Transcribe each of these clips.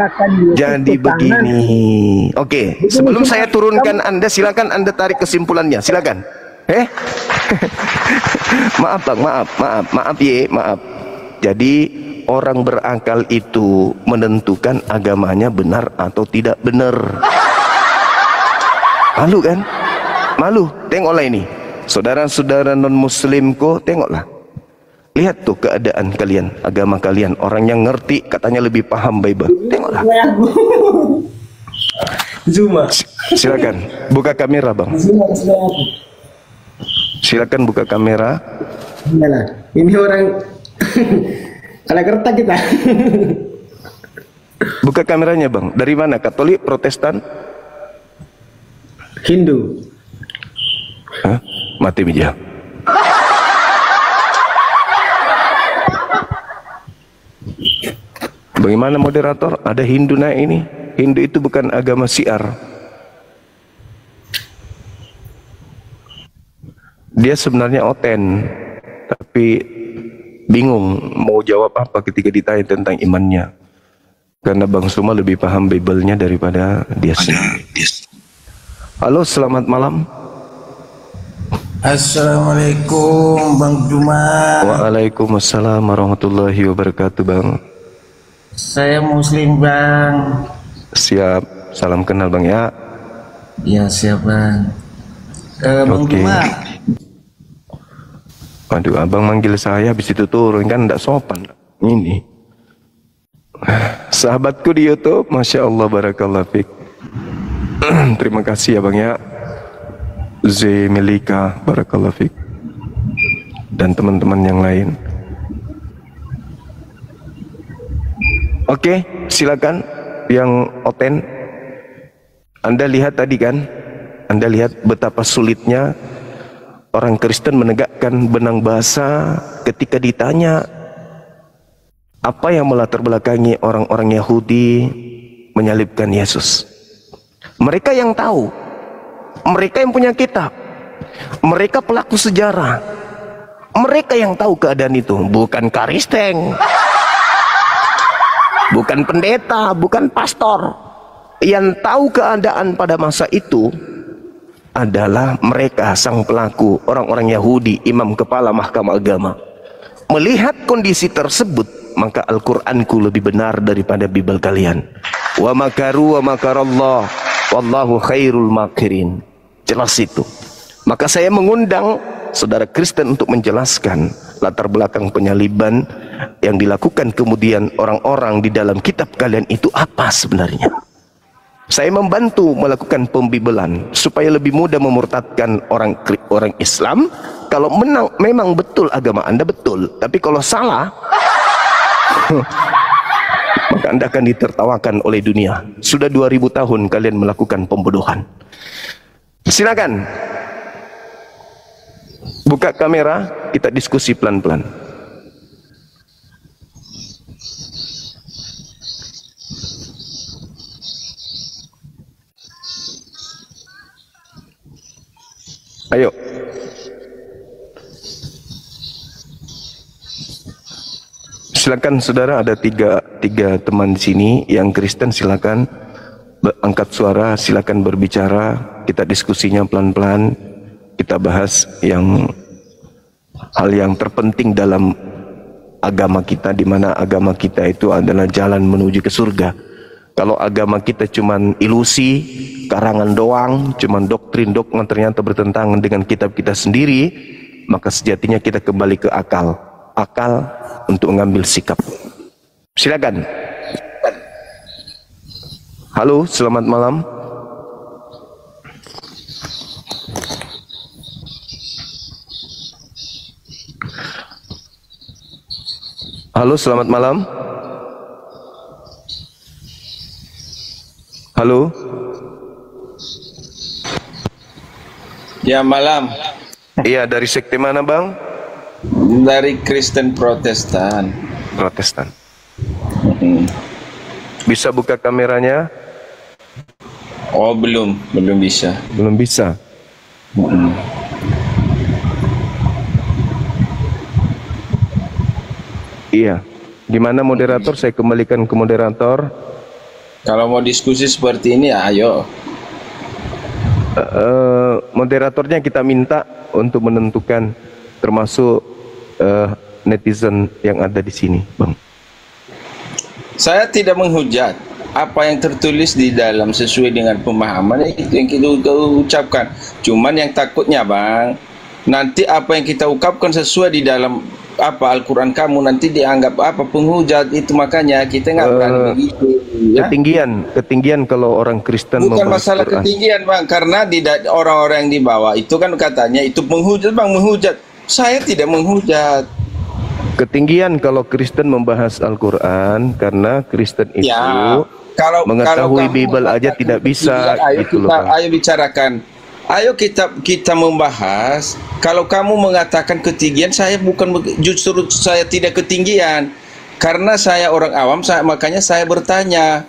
menyerahkan Yesus Jadi ke tangan. begini. Oke, sebelum saya turunkan Anda, silakan Anda tarik kesimpulannya. Silakan. Maaf Bang, maaf ye, maaf. Jadi orang berakal itu menentukan agamanya benar atau tidak benar. Malu kan? Malu. Tengoklah ini. Saudara-saudara non-muslimku, tengoklah. Lihat tuh keadaan kalian, agama kalian. Orang yang ngerti katanya lebih paham Bible. Tengoklah. Zuma. Silakan buka kamera Bang. Silakan buka kamera. Ini orang kalau kertas kita. Buka kameranya Bang. Dari mana? Katolik, Protestan? Hindu. Hah? Mati bija. Bagaimana moderator? Ada Hindu naik ini. Hindu itu bukan agama syiar. Dia sebenarnya oten, tapi bingung mau jawab apa ketika ditanya tentang imannya. Karena Bang Suma lebih paham Bible-nya daripada dia sendiri. Halo, selamat malam. Assalamualaikum Bang Juma. Waalaikumsalam warahmatullahi wabarakatuh Bang. Saya Muslim Bang. Siap, salam kenal Bang ya. Ya siap Bang. Bang Juma. Aduh, abang manggil saya habis itu turun kan tidak sopan. Ini sahabatku di YouTube, Masya Allah, barakallah fik. Terima kasih ya Bang ya. Z Melika, barakallah fik. Dan teman-teman yang lain. Oke, silakan yang oten. Anda lihat tadi kan? Anda lihat betapa sulitnya orang Kristen menegakkan benang bahasa ketika ditanya apa yang melatar belakangi orang-orang Yahudi menyalibkan Yesus. Mereka yang tahu, mereka yang punya kitab, mereka pelaku sejarah, mereka yang tahu keadaan itu, bukan karisteng, bukan pendeta, bukan pastor. Yang tahu keadaan pada masa itu adalah mereka sang pelaku, orang-orang Yahudi, imam kepala mahkamah agama. Melihat kondisi tersebut, maka Al-Qur'anku lebih benar daripada Bible kalian. Wa makaru wa makarallah wallahu khairul makirin. Jelas itu. Maka saya mengundang saudara Kristen untuk menjelaskan latar belakang penyaliban yang dilakukan kemudian orang-orang di dalam kitab kalian itu apa sebenarnya. Saya membantu melakukan pembibelan supaya lebih mudah memurtadkan orang Islam. Kalau memang betul agama Anda betul, tapi kalau salah maka Anda akan ditertawakan oleh dunia. Sudah 2000 tahun kalian melakukan pembodohan. Silakan buka kamera, kita diskusi pelan-pelan. Ayo. Silakan saudara, ada tiga teman di sini yang Kristen, silakan angkat suara, silakan berbicara, kita diskusinya pelan-pelan, kita bahas hal yang terpenting dalam agama kita, di mana agama kita itu adalah jalan menuju ke surga. Kalau agama kita cuman ilusi, karangan doang, cuman doktrin ternyata bertentangan dengan kitab kita sendiri, maka sejatinya kita kembali ke akal untuk mengambil sikap. Silakan. Halo, selamat malam. Halo, selamat malam. Halo. Ya, malam. Iya, dari sekte mana Bang? Dari Kristen Protestan. Protestan. Bisa buka kameranya? Oh, belum bisa. Belum bisa. Iya. Gimana moderator? Saya kembalikan ke moderator. Kalau mau diskusi seperti ini, ayo. Moderatornya kita minta untuk menentukan, termasuk netizen yang ada di sini, Bang. Saya tidak menghujat. Apa yang tertulis di dalam sesuai dengan pemahaman itu yang kita ucapkan. Cuman yang takutnya, Bang, nanti apa yang kita ungkapkan sesuai di dalam apa Al-Quran kamu nanti dianggap apa penghujat. Itu makanya kita nggak berani begitu. Ya? Ketinggian kalau orang Kristen bukan masalah Quran. Ketinggian, Bang, karena orang-orang yang di bawah itu kan katanya itu menghujat, Bang, menghujat. Saya tidak menghujat. Ketinggian kalau Kristen membahas Al-Quran, karena Kristen itu ya, kalau mengetahui Bible aja tidak bisa. Ayo gitu kita, ayo bicarakan. Ayo kita membahas. Kalau kamu mengatakan ketinggian, saya bukan, justru saya tidak ketinggian. Karena saya orang awam, makanya saya bertanya.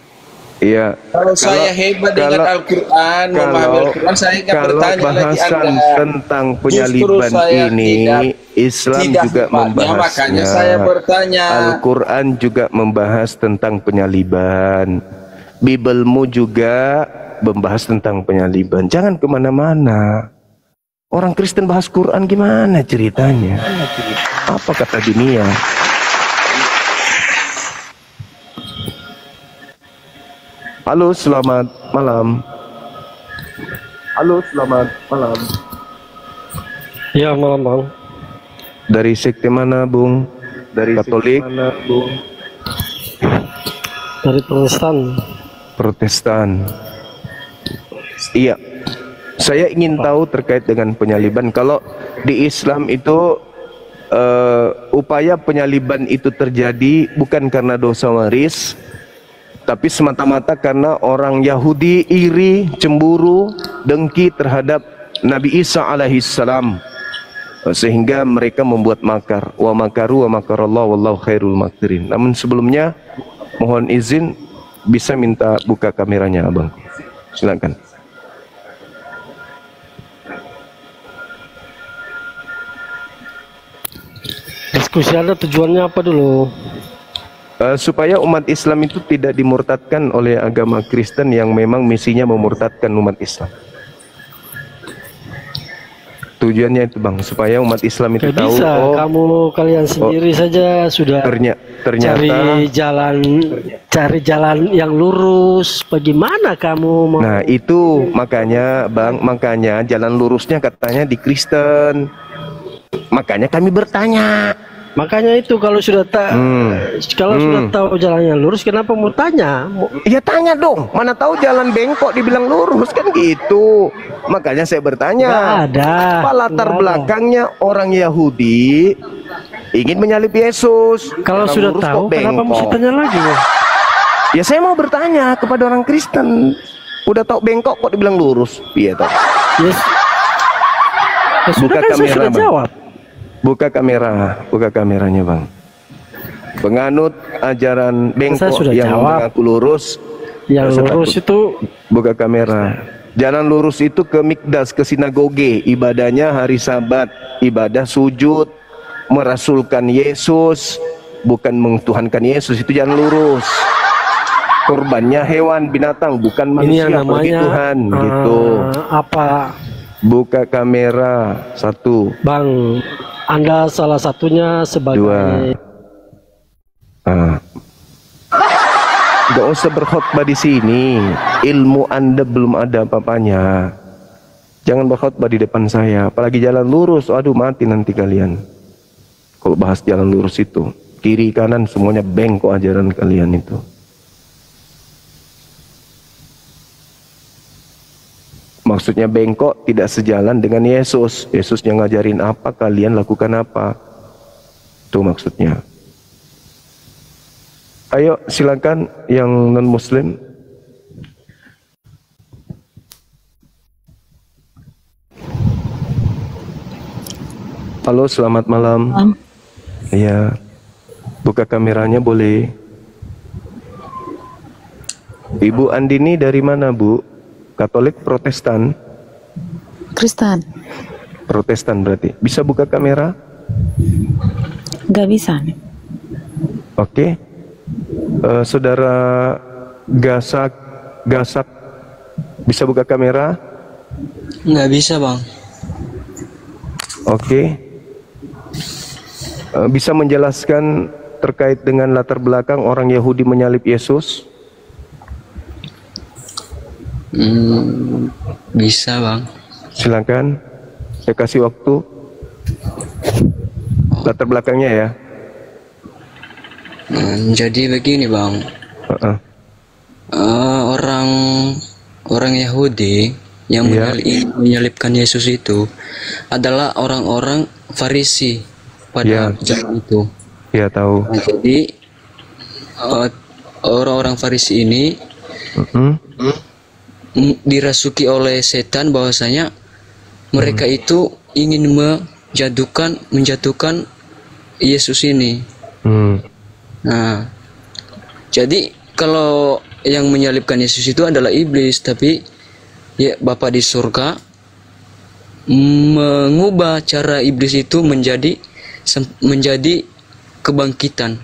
Iya. Kalau saya hebat dengan Al-Quran, memahami Al-Quran, saya nggak bertanya lagi Anda. Tentang penyaliban ini, Islam juga membahasnya. Makanya saya bertanya. Al-Quran juga membahas tentang penyaliban. Biblemu juga membahas tentang penyaliban. Jangan kemana-mana. Orang Kristen bahas Quran gimana ceritanya? Apa kata dunia? Halo, selamat malam. Halo, selamat malam. Ya, malam, Bang. Dari sekte mana, Bung? Dari Katolik? Mana, Bung? Dari Protestan. Protestan. Iya. Saya ingin tahu terkait dengan penyaliban. Kalau di Islam itu upaya penyaliban itu terjadi bukan karena dosa waris, tapi semata-mata karena orang Yahudi iri, cemburu, dengki terhadap Nabi Isa alaihissalam, sehingga mereka membuat makar. Wa makaru wa makarallahu wallahu khairul makirin. Namun sebelumnya mohon izin bisa minta buka kameranya, Abang. Silakan. Diskusi Anda tujuannya apa dulu? Supaya umat Islam itu tidak dimurtadkan oleh agama Kristen yang memang misinya memurtadkan umat Islam. Tujuannya itu, Bang, supaya umat Islam itu tahu, bisa, kalian sendiri saja sudah ternyata cari jalan yang lurus. Bagaimana kamu mau? Nah, itu makanya, Bang, makanya jalan lurusnya katanya di Kristen. Makanya kami bertanya. Makanya itu kalau sudah sudah tahu jalannya lurus, kenapa mau tanya? Ya tanya dong, mana tahu jalan bengkok dibilang lurus kan gitu. Makanya saya bertanya. Nggak ada. Apa latar belakangnya orang Yahudi ingin menyalib Yesus? Kalau sudah tahu, kenapa mesti tanya lagi? Ya saya mau bertanya kepada orang Kristen. Udah tahu bengkok kok dibilang lurus? Iya toh. Yes. Ya, buka kan kamera, sudah Bang. Jawab. Buka kameranya, Bang. Penganut ajaran bengkok yang mengaku lurus. Yang lurus itu buka kamera. Jalan lurus itu ke mikdas, ke sinagoge, ibadahnya hari Sabat, ibadah sujud, merasulkan Yesus, bukan mengtuhankan Yesus, itu jalan lurus. Korbannya hewan, binatang, bukan manusia, bagi Tuhan, gitu. Apa? Buka kamera, satu. Bang, Anda salah satunya sebagai Gak usah berkhotbah di sini. Ilmu Anda belum ada apa-apanya. Jangan berkhotbah di depan saya. Apalagi jalan lurus. Aduh, mati nanti kalian. Kalau bahas jalan lurus itu, kiri kanan semuanya bengkok ajaran kalian itu. Maksudnya bengkok tidak sejalan dengan Yesus. Yesus yang ngajarin apa, kalian lakukan apa. Itu maksudnya. Ayo silakan yang non muslim. Halo, selamat malam. Iya. Buka kameranya boleh. Ibu Andini dari mana, Bu? Katolik, Protestan? Kristen. Protestan berarti. Bisa buka kamera? Gak bisa. Oke. Saudara Gasak, Gasak, bisa buka kamera? Nggak bisa, Bang. Oke. Bisa menjelaskan terkait dengan latar belakang orang Yahudi menyalib Yesus? Bisa, Bang. Silakan, saya kasih waktu. Latar belakangnya ya. Jadi begini, Bang. Orang Yahudi yang menyalibkan Yesus itu adalah orang-orang Farisi pada zaman itu. Ya, tahu. Nah, jadi orang-orang Farisi ini dirasuki oleh setan bahwasanya mereka itu ingin menjatuhkan Yesus ini. Nah, jadi kalau yang menyalibkan Yesus itu adalah iblis, tapi ya Bapa di surga mengubah cara iblis itu menjadi kebangkitan.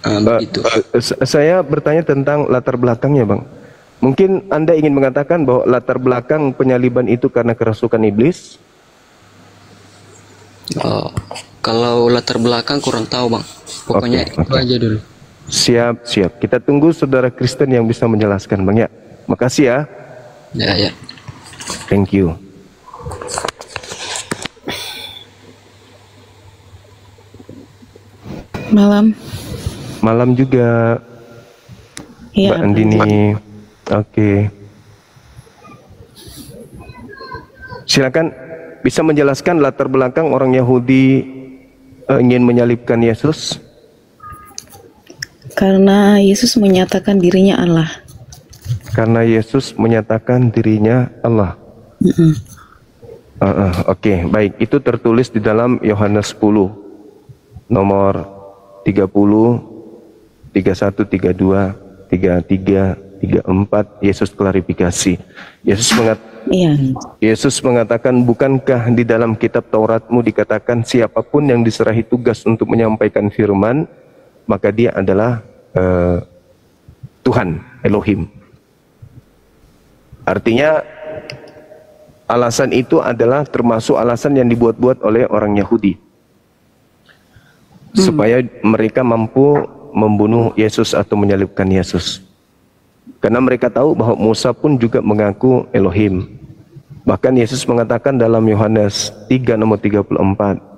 Begitu. Saya bertanya tentang latar belakangnya, Bang. Mungkin Anda ingin mengatakan bahwa latar belakang penyaliban itu karena kerasukan iblis? Kalau latar belakang kurang tahu, Bang. Pokoknya itu aja dulu. Siap, siap. Kita tunggu saudara Kristen yang bisa menjelaskan, Bang ya. Makasih ya. Ya. Thank you. Malam. Malam juga, Ya, Mbak Andini. Oke. Silakan, bisa menjelaskan latar belakang orang Yahudi ingin menyalibkan Yesus? karena Yesus menyatakan dirinya Allah. Karena Yesus menyatakan dirinya Allah. Oke, baik. Itu tertulis di dalam Yohanes 10 nomor 30, 31, 32, 33, 34. Yesus klarifikasi. Yesus mengatakan, bukankah di dalam kitab Tauratmu dikatakan siapapun yang diserahi tugas untuk menyampaikan firman, maka dia adalah Tuhan, Elohim. Artinya alasan itu adalah termasuk alasan yang dibuat-buat oleh orang Yahudi supaya mereka mampu membunuh Yesus atau menyalibkan Yesus. Karena mereka tahu bahwa Musa pun juga mengaku Elohim. Bahkan Yesus mengatakan dalam Yohanes 3 nomor 34,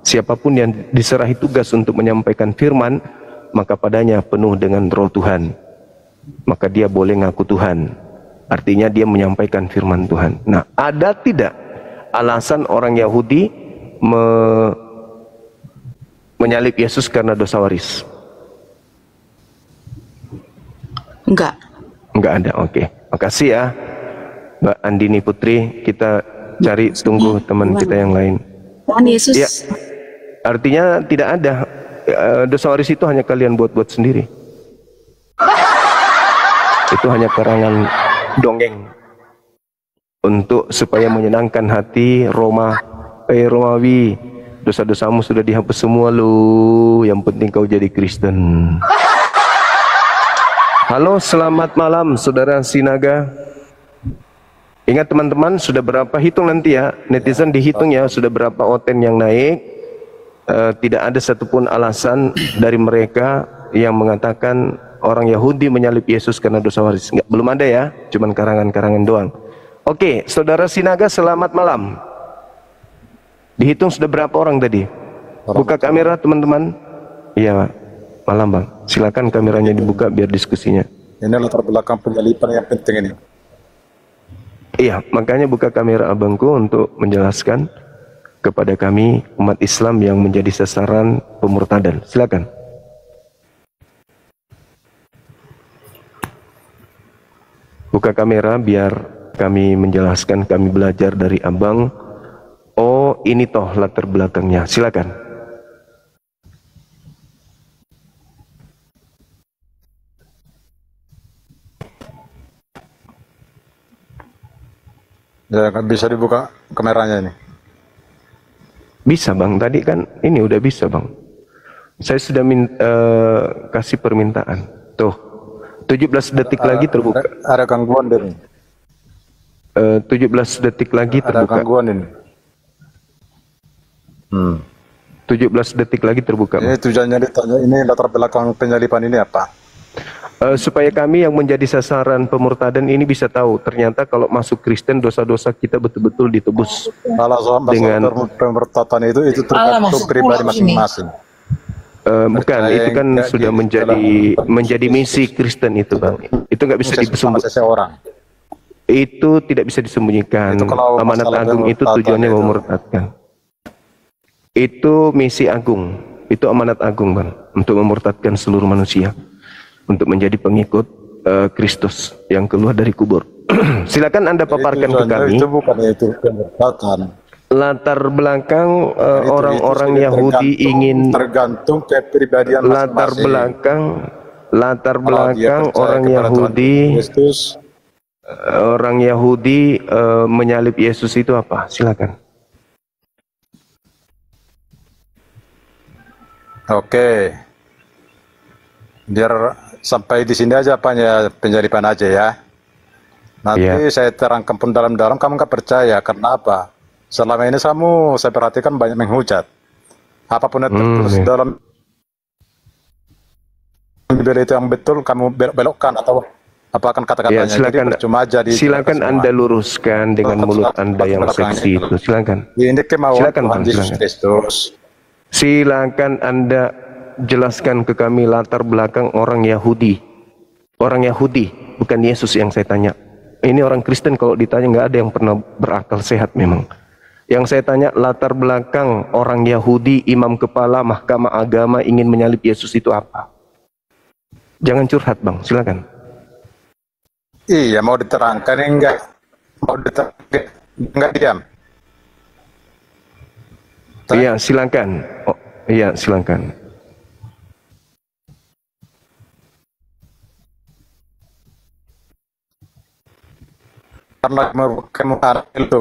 siapapun yang diserahi tugas untuk menyampaikan firman, maka padanya penuh dengan roh Tuhan, maka dia boleh ngaku Tuhan. Artinya dia menyampaikan firman Tuhan. Nah, ada tidak alasan orang Yahudi menyalib Yesus karena dosa waris? Enggak. Enggak ada, oke. Makasih ya Mbak Andini Putri. Kita cari, tunggu teman kita yang lain. Tuhan Yesus. Ya, artinya tidak ada. Dosa waris itu hanya kalian buat-buat sendiri. Itu hanya karangan dongeng untuk supaya menyenangkan hati Romawi. Dosa-dosamu sudah dihapus semua lu, yang penting kau jadi Kristen. Halo, selamat malam saudara Sinaga. Ingat teman-teman, sudah berapa, hitung nanti ya, netizen dihitung ya, sudah berapa oten yang naik. Tidak ada satupun alasan dari mereka yang mengatakan orang Yahudi menyalib Yesus karena dosa waris. Enggak, belum ada ya, cuman karangan-karangan doang. Oke, saudara Sinaga, selamat malam. Dihitung sudah berapa orang tadi? Buka kamera teman-teman. Iya, malam Bang. Silakan kameranya dibuka biar diskusinya. Ini latar belakang penyaliban yang penting ini. Iya, makanya buka kamera abangku untuk menjelaskan kepada kami umat Islam yang menjadi sasaran pemurtadan. Silakan. Buka kamera biar kami menjelaskan, kami belajar dari abang. Oh, ini toh latar belakangnya. Silakan. Ya, bisa dibuka kameranya ini. Bisa Bang, tadi kan ini udah bisa Bang. Saya sudah kasih permintaan. Tuh, 17 detik lagi terbuka. Ada gangguan deh nih. 17 detik lagi Ada terbuka. gangguan ini. 17 detik lagi terbuka. Ini tujuannya ditanya, ini latar belakang penyalipan ini apa? Supaya kami yang menjadi sasaran pemurtadan ini bisa tahu ternyata kalau masuk Kristen dosa-dosa kita betul-betul ditebus. Kalau soal dengan pemurtadan itu tergantung pribadi masing-masing. Bukan, itu kan sudah menjadi misi Kristen itu, Bang. Itu nggak bisa disembunyikan. Seseorang. Itu tidak bisa disembunyikan. Amanat agung itu tujuannya memurtadkan. Itu misi agung. Itu amanat agung, Bang, untuk memurtadkan seluruh manusia, untuk menjadi pengikut Kristus yang keluar dari kubur. Silakan Anda paparkan ke kami. Itu bukan itu pemurtadan. Latar belakang orang-orang Yahudi ingin tergantung kepribadian latar belakang orang Yahudi menyalib Yesus itu apa? Silakan. Oke. Biar sampai di sini aja penyalipan aja ya. Nanti saya terangkan pun dalam-dalam kamu nggak percaya. Karena apa? Selama ini saya perhatikan banyak menghujat. Apapun yang tertulis dalam Bible itu yang betul kamu belokkan atau apa akan kata-katanya. Silakan Anda luruskan dengan mulut Anda yang seksi itu. Silakan. Ini kemauan Tuhan Yesus Kristus. Silakan Anda jelaskan ke kami latar belakang orang Yahudi. Orang Yahudi, bukan Yesus yang saya tanya. Ini orang Kristen kalau ditanya nggak ada yang pernah berakal sehat memang. Yang saya tanya latar belakang orang Yahudi, imam kepala mahkamah agama ingin menyalib Yesus itu apa? Jangan curhat, Bang, silakan. Iya, mau diterangkan enggak? Mau diterangkan enggak diam? Iya, silakan. Oh, iya, silakan. Karena kamu itu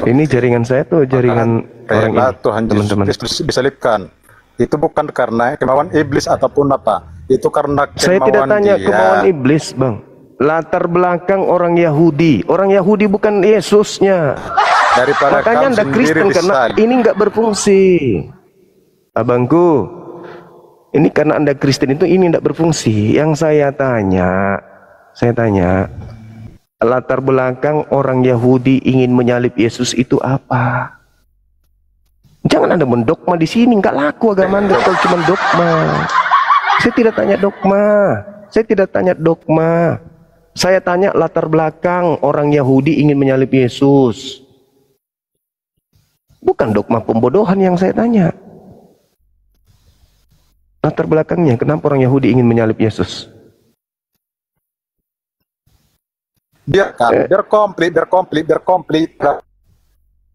ini jaringan saya tuh jaringan orang ini, Tuhan teman-teman. Yesus disalibkan. Itu bukan karena kemauan iblis ataupun apa. Itu karena kemauan saya tidak tanya kemauan iblis, Bang. Latar belakang orang Yahudi. Orang Yahudi bukan Yesusnya. Makanya Anda Kristen karena ini nggak berfungsi. Abangku, ini karena Anda Kristen itu ini nggak berfungsi. Yang saya tanya, latar belakang orang Yahudi ingin menyalib Yesus itu apa? Jangan Anda mendogma di sini, nggak laku agama Anda kalau cuma dogma. Saya tidak tanya dogma. Saya tanya latar belakang orang Yahudi ingin menyalib Yesus. Bukan dogma pembodohan yang saya tanya. Latar belakangnya, kenapa orang Yahudi ingin menyalib Yesus? Biar komplit.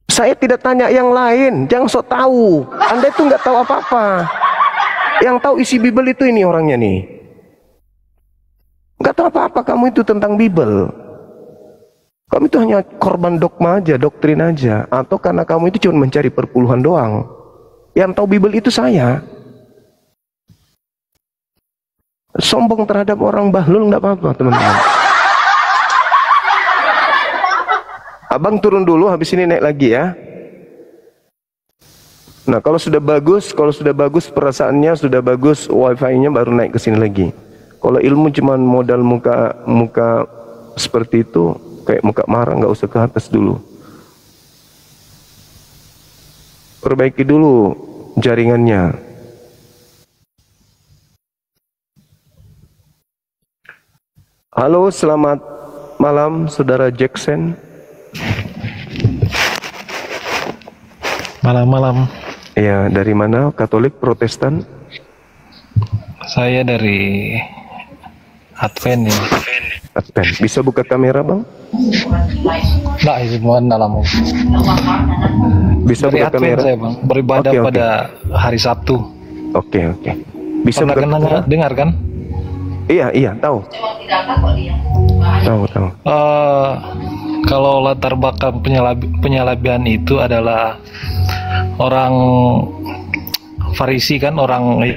Saya tidak tanya yang lain, jangan sok tahu. Anda itu nggak tahu apa-apa. Yang tahu isi Bible itu ini orangnya nih. Nggak tahu apa-apa kamu itu tentang Bible. Kamu itu hanya korban dogma aja, doktrin aja. Atau karena kamu itu cuma mencari perpuluhan doang. Yang tahu Bible itu saya. Sombong terhadap orang bahlul nggak apa-apa, teman-teman. Abang turun dulu, habis ini naik lagi ya. Nah, kalau sudah bagus perasaannya sudah bagus, wifi-nya baru naik ke sini lagi. Kalau ilmu cuma modal muka seperti itu, kayak muka marah, nggak usah ke atas dulu. Perbaiki dulu jaringannya. Halo, selamat malam, Saudara Jackson. Malam-malam. Ya, dari mana? Katolik, Protestan? Saya dari Advent ya. Advent. Bisa buka kamera, Bang? Nah, itu mohon dalam. Bisa dari buka Advent kamera? saya, Bang. Beribadah pada hari Sabtu. Oke. Bisa pernah buka kamera? Dengar kan? Iya, tahu. Tahu. Kalau latar belakang penyalabian itu adalah orang Farisi kan, orang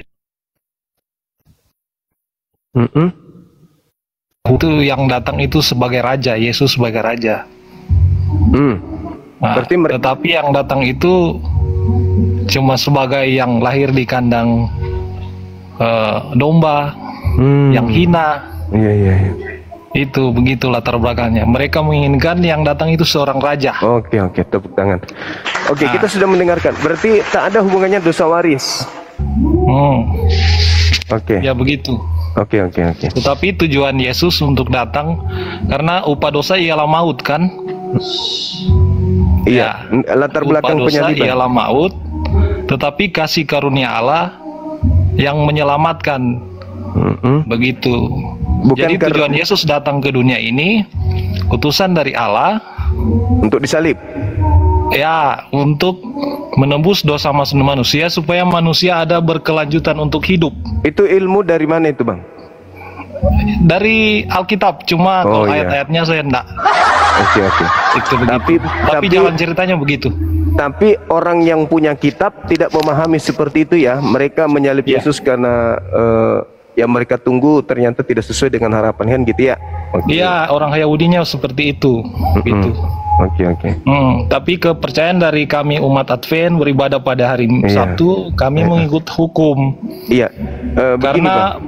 itu yang datang itu sebagai raja, Yesus sebagai raja. Nah, tetapi yang datang itu cuma sebagai yang lahir di kandang domba, yang hina. Iya. Itu begitu latar belakangnya. Mereka menginginkan yang datang itu seorang raja. Oke, tepuk tangan. Oke, kita sudah mendengarkan. Berarti tak ada hubungannya dosa waris. Oke. Ya begitu. Oke. Tetapi tujuan Yesus untuk datang karena upah dosa ialah maut kan? Iya. Latar belakang penyaliban. Ialah maut, tetapi kasih karunia Allah yang menyelamatkan. Begitu. Jadi tujuan Yesus datang ke dunia ini utusan dari Allah untuk disalib. Ya, untuk menembus dosa manusia supaya manusia ada berkelanjutan untuk hidup. Itu ilmu dari mana itu, Bang? Dari Alkitab, cuma kalau ayat-ayatnya saya enggak. Oke. Itu begitu. Tapi jalan ceritanya begitu. Tapi orang yang punya kitab tidak memahami seperti itu ya. Mereka menyalib Yesus karena yang mereka tunggu ternyata tidak sesuai dengan harapan kan gitu ya. Iya, orang Yahudinya seperti itu. Gitu. Oke. Tapi kepercayaan dari kami umat Advent beribadah pada hari Sabtu, kami mengikut hukum. Iya. Karena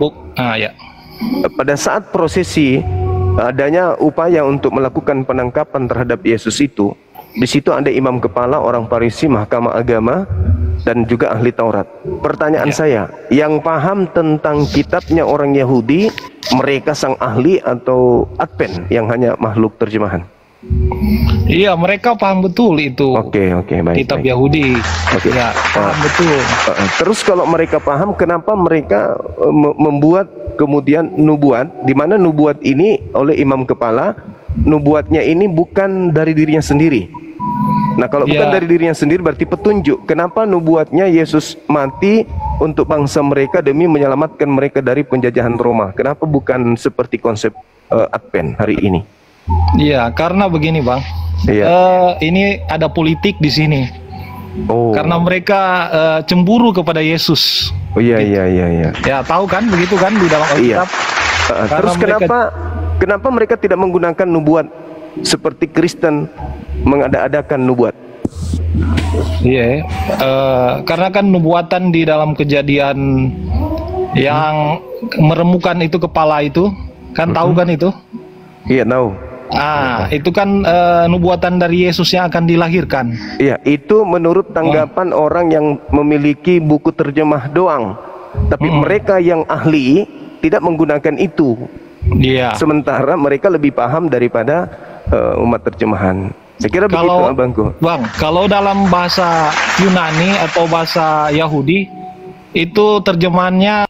pada saat prosesi adanya upaya untuk melakukan penangkapan terhadap Yesus itu, di situ ada imam kepala, orang Farisi, mahkamah agama, dan juga ahli Taurat. Pertanyaan saya, yang paham tentang kitabnya orang Yahudi, mereka sang ahli atau Advent yang hanya makhluk terjemahan? Iya, mereka paham betul itu. Oke, baik. Kitab Yahudi. Ya, paham betul. Terus kalau mereka paham, kenapa mereka membuat kemudian nubuat, di mana nubuat ini oleh imam kepala, nubuatnya ini bukan dari dirinya sendiri. Nah, kalau bukan dari dirinya sendiri berarti petunjuk. Kenapa nubuatnya Yesus mati untuk bangsa mereka demi menyelamatkan mereka dari penjajahan Roma? Kenapa bukan seperti konsep Advent hari ini? Iya, karena begini, Bang. Ini ada politik di sini. Karena mereka cemburu kepada Yesus. Iya. Ya, tahu kan begitu kan di dalam Alkitab. Terus kenapa mereka tidak menggunakan nubuat seperti Kristen mengada-adakan nubuat? Iya, karena kan nubuatan di dalam Kejadian yang meremukan itu kepala itu, kan tahu kan itu? Iya, tahu. Itu kan nubuatan dari Yesus yang akan dilahirkan. Iya, itu menurut tanggapan orang yang memiliki buku terjemah doang. Tapi mereka yang ahli tidak menggunakan itu. Iya. Sementara mereka lebih paham daripada umat terjemahan. Saya kira begitu, Abangku. Bang, kalau dalam bahasa Yunani atau bahasa Yahudi itu terjemahannya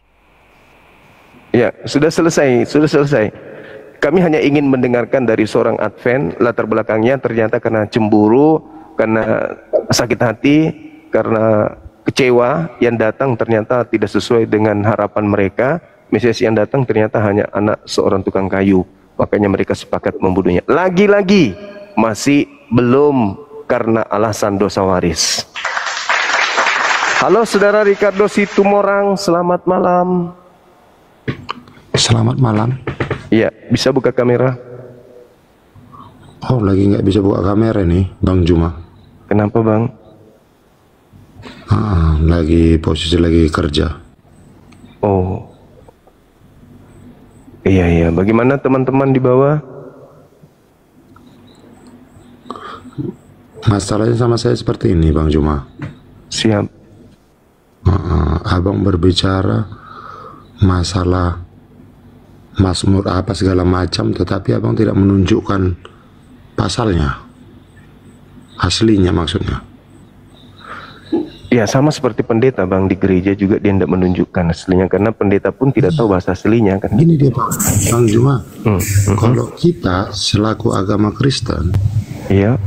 ya, sudah selesai. Kami hanya ingin mendengarkan dari seorang Advent latar belakangnya ternyata karena cemburu, karena sakit hati, karena kecewa yang datang ternyata tidak sesuai dengan harapan mereka. Mesias yang datang ternyata hanya anak seorang tukang kayu. Makanya mereka sepakat membunuhnya. Lagi-lagi masih belum karena alasan dosa waris. Halo saudara Ricardo Situmorang, selamat malam. Selamat malam. Iya, bisa buka kamera? Oh, lagi nggak bisa buka kamera nih, Bang Juma. Kenapa, Bang? Lagi posisi lagi kerja. Oh. Iya. Bagaimana teman-teman di bawah? Masalahnya sama saya seperti ini, Bang Juma. Siap. Abang berbicara masalah Mazmur apa segala macam, tetapi abang tidak menunjukkan pasalnya, aslinya maksudnya. Ya, sama seperti pendeta, Bang, di gereja juga dia tidak menunjukkan aslinya karena pendeta pun tidak tahu bahasa aslinya kan. Gini dia, Bang Juma. Kalau kita selaku agama Kristen, iya.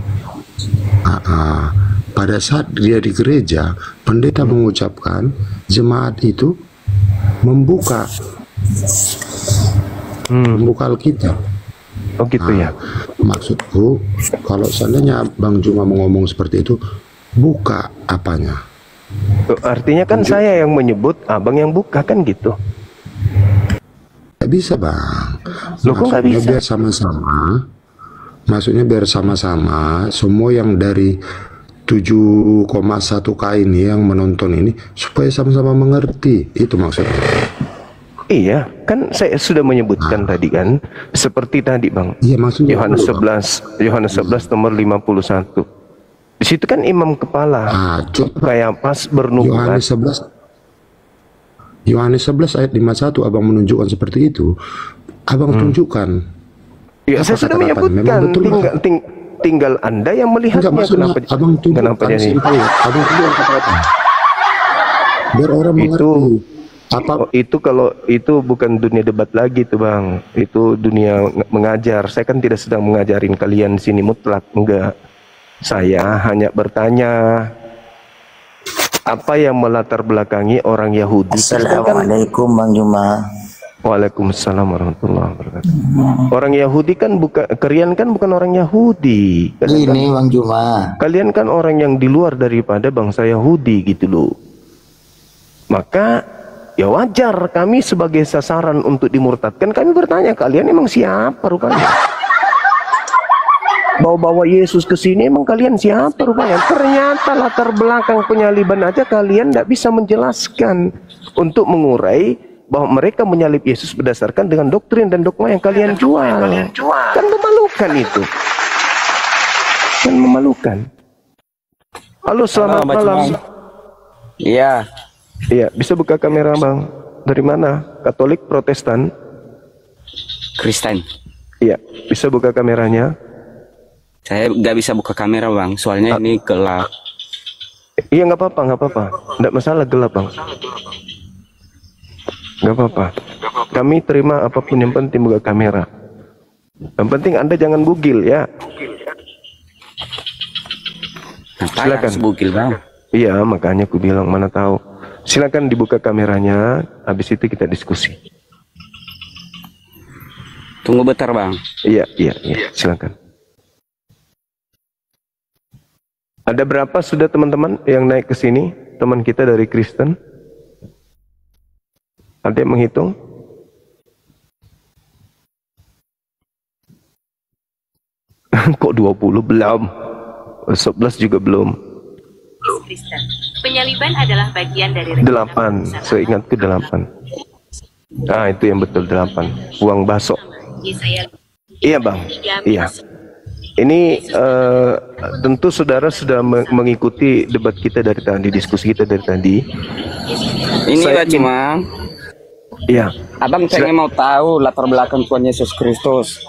Pada saat dia di gereja, pendeta mengucapkan jemaat itu membuka Alkitab. Oh gitu ya. Maksudku, kalau seandainya Bang Juma mau ngomong seperti itu, buka apanya? Artinya kan saya yang menyebut, abang yang buka kan gitu. Tidak bisa, Bang. Loh, kok nggak bisa? Biar sama-sama, maksudnya biar sama-sama semua yang dari 7,1K ini yang menonton ini supaya sama-sama mengerti, itu maksudnya. Iya, kan saya sudah menyebutkan tadi kan, seperti tadi Bang. Iya, maksudnya Yohanes 11 nomor 51. Di situ kan imam kepala Kayapas bernubuat. Yohanes 11 ayat 51 Abang menunjukkan seperti itu. Abang tunjukkan. Ya, saya sudah menyebutkan, tinggal Anda yang melihatnya. Kenapa Abang tunjukkan Abang tunjukkan biar orang mengerti. Itu kalau itu bukan dunia debat lagi tuh Bang, itu dunia mengajar. Saya kan tidak sedang mengajarin kalian di sini mutlak, enggak. Saya hanya bertanya apa yang melatar belakangi orang Yahudi. Assalamualaikum Bang Juma. Waalaikumsalam warahmatullahi wabarakatuh. Orang Yahudi kan bukan, kalian kan bukan orang Yahudi. Ini Bang Juma. Kalian kan orang yang di luar daripada bangsa Yahudi gitu loh. Maka ya wajar kami sebagai sasaran untuk dimurtadkan. Kami bertanya, kalian emang siapa rupanya? Bawa-bawa Yesus ke sini emang kalian siapa rupanya? Ternyata latar belakang penyaliban aja kalian tidak bisa menjelaskan untuk mengurai bahwa mereka menyalib Yesus berdasarkan dengan doktrin dan dogma yang kalian jual. Kan memalukan itu. Kan memalukan. Halo, selamat malam. Iya. Iya, bisa buka kamera Bang. Dari mana? Katolik, Protestan? Kristen. Iya, bisa buka kameranya. Saya nggak bisa buka kamera Bang, soalnya ini gelap. Iya, nggak apa-apa, nggak apa-apa. Nggak masalah gelap Bang. Nggak apa-apa. Kami terima apapun, yang penting buka kamera. Yang penting Anda jangan bugil ya. Silakan. Bugil Bang. Iya, makanya aku bilang mana tahu. Silakan dibuka kameranya, habis itu kita diskusi. Tunggu bentar Bang. Iya, silakan. Ada berapa sudah teman-teman yang naik ke sini? Teman kita dari Kristen? Ada yang menghitung? Kok 20 belum? 11 juga belum. Kristen. Penyaliban adalah bagian dari 8, seingatku 8. Ah, itu yang betul 8. Buang baso. Iya Bang, iya. Ini tentu saudara sudah mengikuti debat kita dari tadi, diskusi kita dari tadi. Ini Pak Cuma. Iya. Abang pengen mau tahu latar belakang Tuhan Yesus Kristus.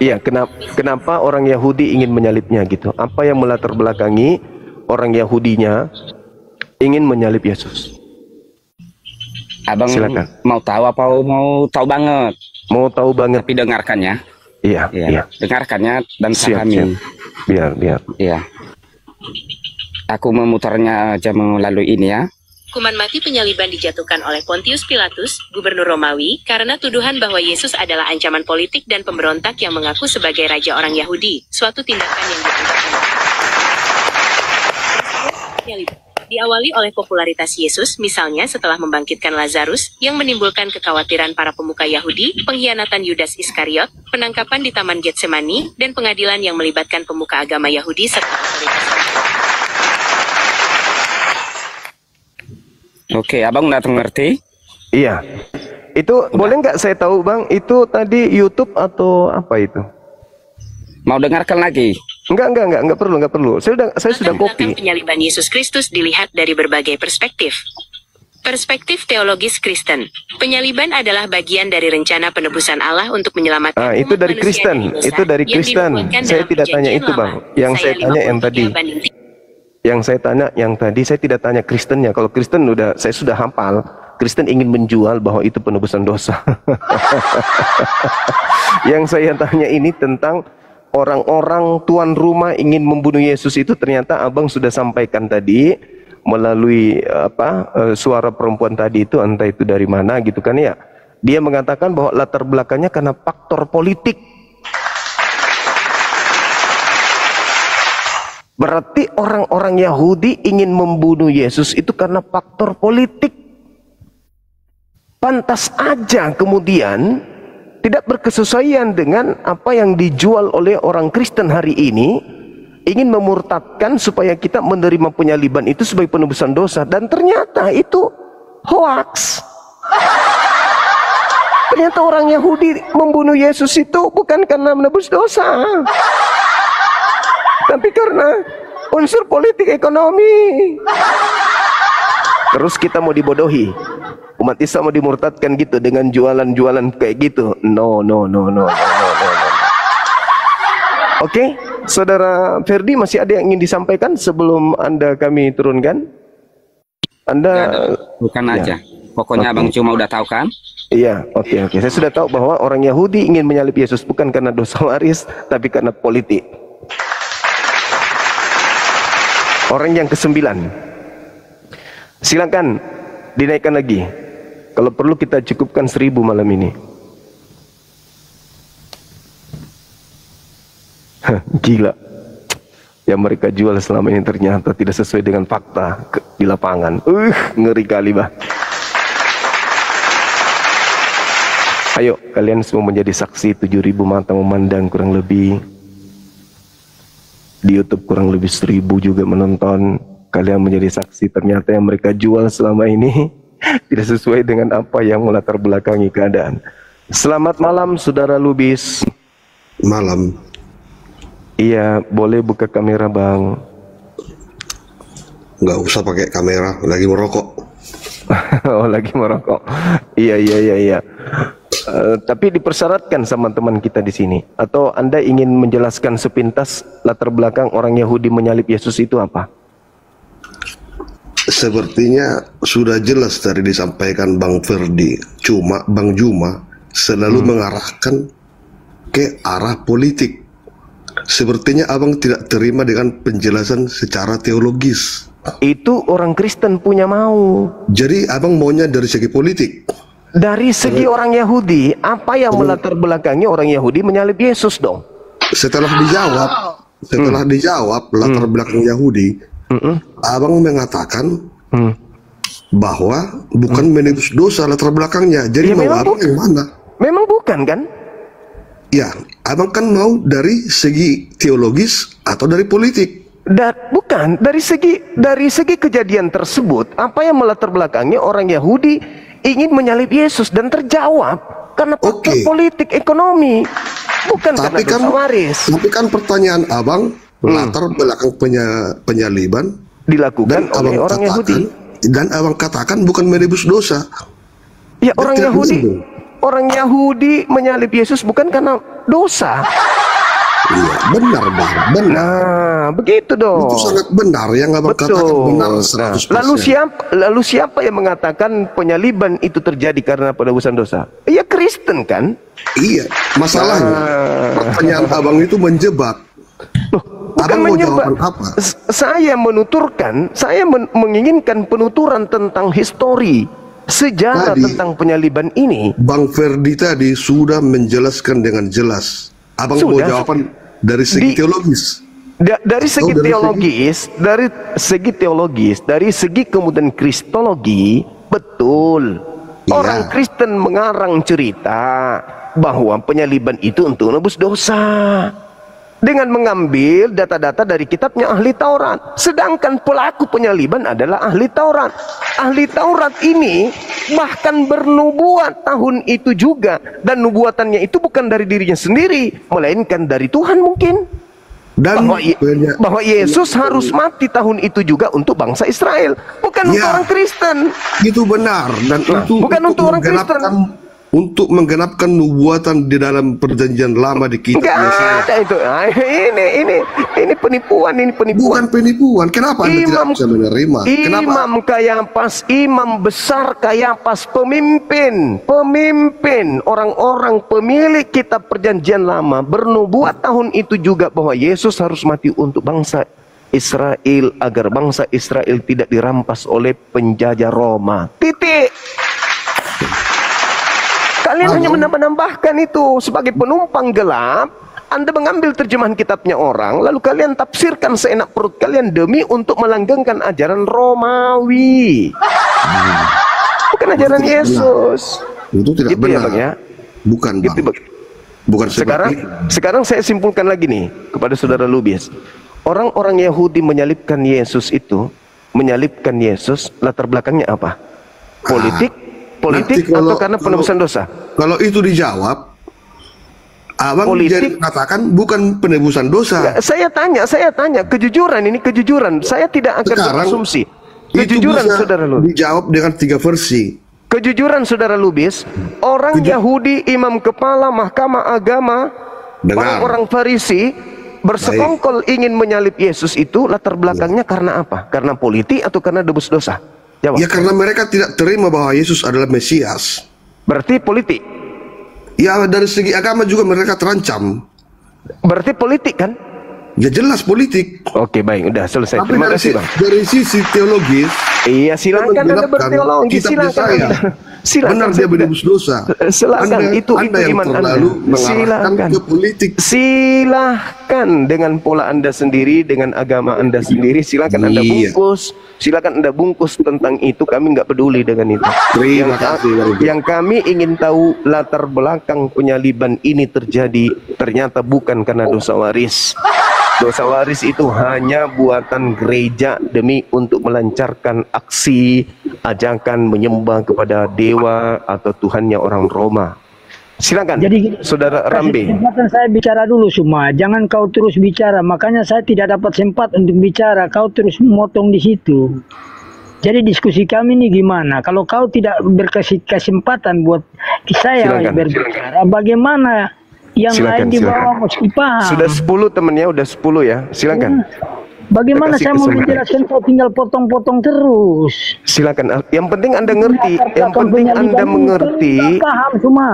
Iya, kenapa orang Yahudi ingin menyalibnya gitu? Apa yang melatar belakangi orang Yahudinya ingin menyalib Yesus? Abang silakan. Mau tahu apa mau tahu banget? Mau tahu banget. Tapi dengarkan ya. Iya. Dengarkannya dan pahami. Biar. Iya. Aku memutarnya aja melalui ini ya. Hukuman mati penyaliban dijatuhkan oleh Pontius Pilatus, gubernur Romawi, karena tuduhan bahwa Yesus adalah ancaman politik dan pemberontak yang mengaku sebagai raja orang Yahudi, suatu tindakan yang dianggap diawali oleh popularitas Yesus, misalnya setelah membangkitkan Lazarus, yang menimbulkan kekhawatiran para pemuka Yahudi, pengkhianatan Yudas Iskariot, penangkapan di Taman Getsemani, dan pengadilan yang melibatkan pemuka agama Yahudi serta otoritas. Oke, Abang udah ngerti? Iya. Itu udah. Boleh nggak saya tahu Bang, itu tadi YouTube atau apa itu? Mau dengarkan lagi? Enggak perlu. Saya sudah copy. Penyaliban Yesus Kristus dilihat dari berbagai perspektif. Perspektif teologis Kristen. Penyaliban adalah bagian dari rencana penebusan Allah untuk menyelamatkan itu dari Kristen. Itu dari Kristen. Saya tidak tanya itu Bang. Yang saya tanya yang tadi. Yang saya tanya yang tadi, saya tidak tanya Kristennya. Kalau Kristen saya sudah hafal. Kristen ingin menjual bahwa itu penebusan dosa. Yang saya tanya ini tentang orang-orang tuan rumah ingin membunuh Yesus itu, ternyata Abang sudah sampaikan tadi melalui suara perempuan tadi itu, entah itu dari mana gitu kan ya. Dia mengatakan bahwa latar belakangnya karena faktor politik. Berarti orang-orang Yahudi ingin membunuh Yesus itu karena faktor politik. Pantas aja kemudian tidak berkesesuaian dengan apa yang dijual oleh orang Kristen hari ini, ingin memurtadkan supaya kita menerima penyaliban itu sebagai penebusan dosa, dan ternyata itu hoax. Ternyata orang Yahudi membunuh Yesus itu bukan karena menebus dosa, tapi karena unsur politik ekonomi. Terus kita mau dibodohi, umat Islam mau dimurtadkan gitu dengan jualan-jualan kayak gitu. No. Oke, Saudara Ferdi, masih ada yang ingin disampaikan sebelum kami turunkan? Bukan aja. Pokoknya Abang cuma udah tahu kan? Iya, oke. Saya sudah tahu bahwa orang Yahudi ingin menyalib Yesus bukan karena dosa waris, tapi karena politik. Orang yang ke-9. Silakan dinaikkan lagi. Kalau perlu kita cukupkan 1000 malam ini. Gila. Yang mereka jual selama ini ternyata tidak sesuai dengan fakta di lapangan. Ngeri kali, bah. Ayo, kalian semua menjadi saksi. 7.000 mata memandang kurang lebih. Di YouTube kurang lebih 1.000 juga menonton. Kalian menjadi saksi, ternyata yang mereka jual selama ini tidak sesuai dengan apa yang melatar belakangi keadaan. Selamat malam, Saudara Lubis. Malam. Iya, boleh buka kamera, Bang. Nggak usah pakai kamera, lagi merokok. Oh, lagi merokok. Iya. Tapi dipersyaratkan sama teman kita di sini. Atau Anda ingin menjelaskan sepintas latar belakang orang Yahudi menyalib Yesus itu apa? Sepertinya sudah jelas tadi disampaikan Bang Ferdi. Cuma Bang Juma selalu mengarahkan ke arah politik. Sepertinya Abang tidak terima dengan penjelasan secara teologis. Itu orang Kristen punya mau. Jadi Abang maunya dari segi politik. Dari segi orang Yahudi, apa yang melatar belakangi orang Yahudi menyalib Yesus dong? Setelah dijawab latar belakang Yahudi, Abang mengatakan bahwa bukan menebus dosa latar belakangnya. Jadi ya, mau Abang yang mana? Memang bukan kan? Ya, Abang kan mau dari segi teologis atau dari politik? Bukan, dari segi kejadian tersebut, apa yang melatar belakangnya orang Yahudi ingin menyalib Yesus, dan terjawab karena faktor politik ekonomi, bukan karena dosa waris. Tapi kan pertanyaan Abang, latar belakang penyaliban dilakukan oleh orang Yahudi, dan Abang katakan bukan menebus dosa. Ya, orang Yahudi menyalib Yesus bukan karena dosa. Iya, benar, Bang. Benar. Nah, begitu dong. Itu sangat benar yang Abang katakan, benar 100%. Lalu siapa yang mengatakan penyaliban itu terjadi karena penebusan dosa? Ya Kristen kan? Iya, masalahnya pertanyaan Abang itu menjebak. Bukan menjebak. Saya menuturkan, saya menginginkan penuturan tentang histori, sejarah tentang penyaliban ini. Bang Ferdi tadi sudah menjelaskan dengan jelas. Abang mau jawaban dari segi teologis. Dari segi teologis, dari segi kemudian kristologi, betul. Orang Kristen mengarang cerita bahwa penyaliban itu untuk menebus dosa dengan mengambil data-data dari kitabnya ahli Taurat. Sedangkan pelaku penyaliban adalah ahli Taurat. Ahli Taurat ini bahkan bernubuat tahun itu juga, dan nubuatannya itu bukan dari dirinya sendiri, melainkan dari Tuhan mungkin. Dan bahwa Yesus harus mati tahun itu juga untuk bangsa Israel, bukan untuk orang Kristen. Itu benar, dan bukan untuk orang Kristen. Untuk menggenapkan nubuatan di dalam perjanjian lama di kitab Yesaya. Ada itu. Ini penipuan, Bukan penipuan. Kenapa Anda tidak bisa menerima? Imam besar Kayapas, pemimpin, orang-orang pemilik kitab perjanjian lama bernubuat tahun itu juga bahwa Yesus harus mati untuk bangsa Israel, agar bangsa Israel tidak dirampas oleh penjajah Roma. Titik. Kalian hanya menambahkan itu sebagai penumpang gelap. Anda mengambil terjemahan kitabnya orang, lalu kalian tafsirkan seenak perut kalian demi untuk melanggengkan ajaran Romawi, bukan ajaran Yesus. Itu tidak benar. Ya, Bang, ya? Bukan, Bang. Bukan sekarang saya simpulkan lagi nih kepada saudara Lubis. Orang-orang Yahudi menyalibkan Yesus itu, menyalibkan Yesus, latar belakangnya apa? Politik atau karena penebusan dosa? Kalau itu dijawab, Abang jadi katakan bukan penebusan dosa. Saya tanya, kejujuran, ini kejujuran. Saya tidak akan berasumsi. Kejujuran, saudara Lubis. Dijawab dengan 3 versi. Kejujuran, saudara Lubis. Orang Yahudi, imam kepala mahkamah agama, orang-orang Farisi bersekongkol ingin menyalib Yesus itu, latar belakangnya karena apa? Karena politik atau karena debus dosa? Jawab. Ya karena mereka tidak terima bahwa Yesus adalah Mesias. Berarti politik. Ya dari segi agama juga mereka terancam. Berarti politik kan? Ya jelas politik. Oke, baik, udah selesai. Tapi Terima kasih, Bang. Dari sisi teologis, iya, silakan Anda berteologi, silakan dia menebus dosa. Silakan, itu iman Anda. Silakan ke politik. Silahkan dengan pola Anda sendiri, dengan agama Anda sendiri, silakan Anda bungkus. Silakan Anda bungkus tentang itu, kami nggak peduli dengan itu. Yang kami ingin tahu latar belakang penyaliban ini terjadi ternyata bukan karena dosa waris. Dosa waris itu hanya buatan gereja demi untuk melancarkan aksi ajakan menyembah kepada dewa atau Tuhannya orang Roma. Silakan. Jadi, saudara Rambe. Kesempatan saya bicara dulu semua. Jangan kau terus bicara. Makanya saya tidak dapat sempat untuk bicara. Kau terus memotong di situ. Jadi diskusi kami ini gimana? Kalau kau tidak berkasih kesempatan buat saya berbicara, bagaimana? Yang lain di bawah mesti paham. Sudah 10 temennya, udah 10 ya. Silakan. Bagaimana saya mau menjelaskan kau tinggal potong-potong terus? Silakan. Yang penting Anda ngerti. Yang penting Anda mengerti. Paham semua.